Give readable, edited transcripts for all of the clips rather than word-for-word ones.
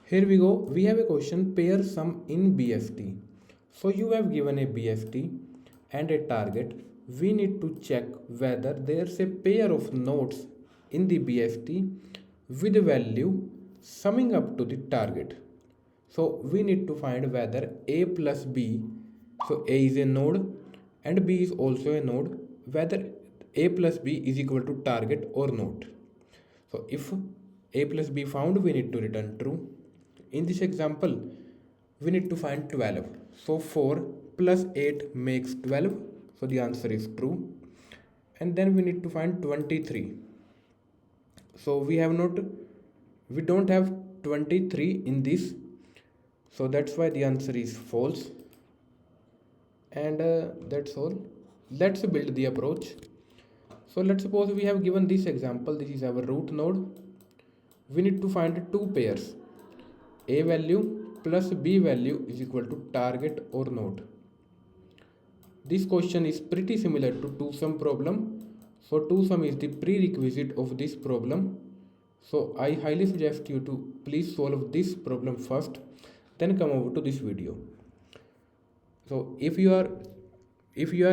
Here we go. We have a question, pair sum in BST. So you have given a BST and a target. We need to check whether there's a pair of nodes in the BST with a value summing up to the target. So we need to find whether A plus B, so A is a node and B is also a node, whether A plus B is equal to target or not. So if A plus B found, we need to return true. In this example, we need to find 12. So 4 plus 8 makes 12. So the answer is true. And then we need to find 23. So we don't have 23 in this. So that's why the answer is false. And that's all. Let's build the approach. So let's suppose we have given this example. This is our root node. We need to find two pairs. A value plus B value is equal to target or not. This question is pretty similar to two-sum problem. So two-sum is the prerequisite of this problem. So I highly suggest you to please solve this problem first, then come over to this video. So if you are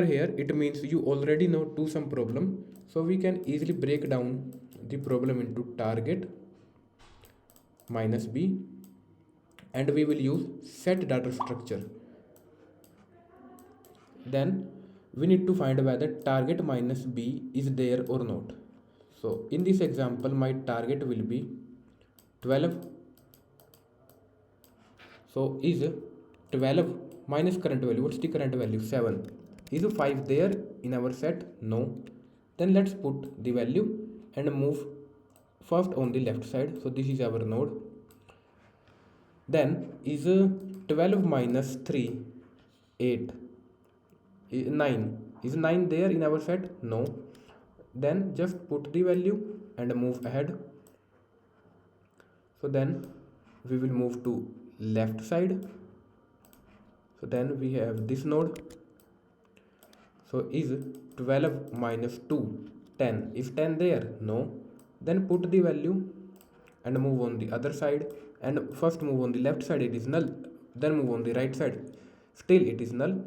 here, it means you already know two-sum problem. So we can easily break down the problem into target minus B, and we will use set data structure. Then we need to find whether target minus B is there or not. So in this example, my target will be 12. So is 12 minus current value? What's the current value? 7. Is 5 there in our set? No. Then let's put the value and move first on the left side. So this is our node. Then is 12 minus 3 8. 9. Is 9 there in our set? No. Then just put the value and move ahead. So then we will move to left side. So then we have this node. So is 12 minus 2 10. Is 10 there? No. Then put the value and move on the other side. And first move on the left side, it is null. Then move on the right side, still it is null.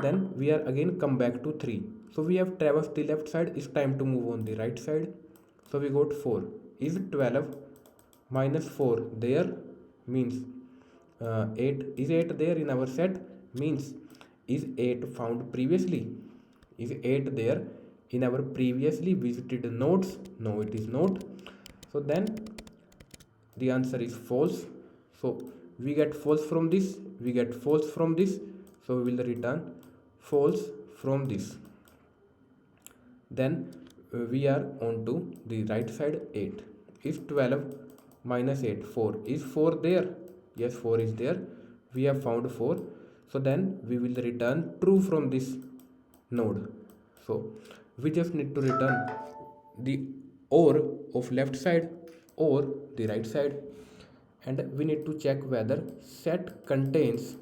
Then we are again come back to 3. So we have traversed the left side. It's time to move on the right side. So we got 4. Is 12 minus 4 there? Means 8. Is 8 there in our set? Means is 8 found previously? Is 8 there in our previously visited nodes? No, it is not. So then the answer is false. So we get false from this, we get false from this. So we will return false from this. Then we are on to the right side. 8. Is 12 minus 8 4? Is 4 there? Yes, 4 is there. We have found 4. So then we will return true from this node. So we just need to return the OR of left side or the right side, and we need to check whether set contains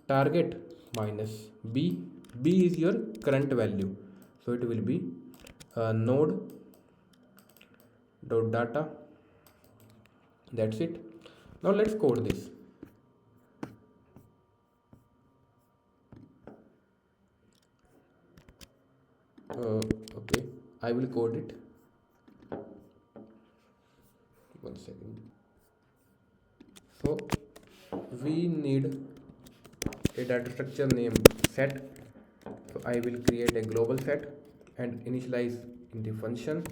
target minus B. B is your current value, so it will be node dot data. That's it. Now let's code this. Okay, I will code it. 1 second. So we need a data structure name set. So I will create a global set and initialize in the function.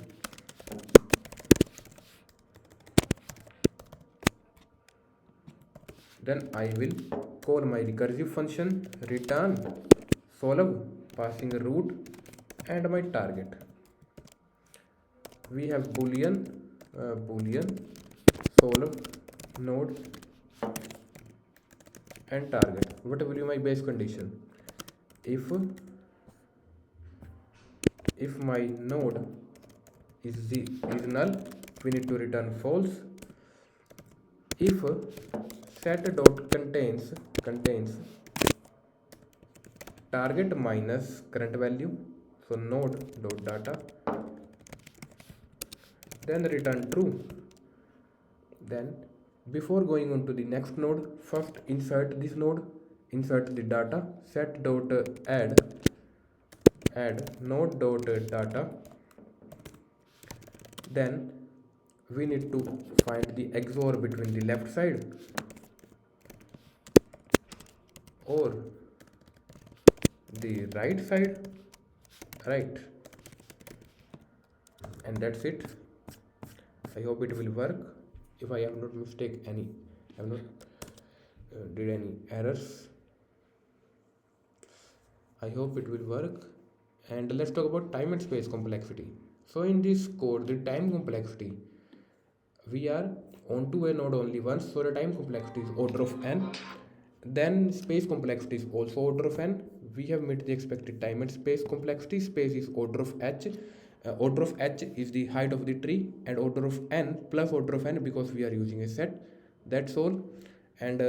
Then I will call my recursive function, return solve, passing root and my target. We have boolean solve node and target. What will be my base condition? If my node is null, we need to return false. If set dot contains target minus current value, so node dot data then return true. Then before going on to the next node, first insert this node, insert the data, set dot add node dot data. Then we need to find the XOR between the left side or the right side, right? And that's it. I hope it will work. If I have not I have not did any errors, I hope it will work. And let's talk about time and space complexity. So in this code, the time complexity, we are onto a node only once, so the time complexity is order of n. Then space complexity is also order of n. We have met the expected time and space complexity. Space is order of h. Order of h is the height of the tree, and order of n plus order of n because we are using a set. That's all. And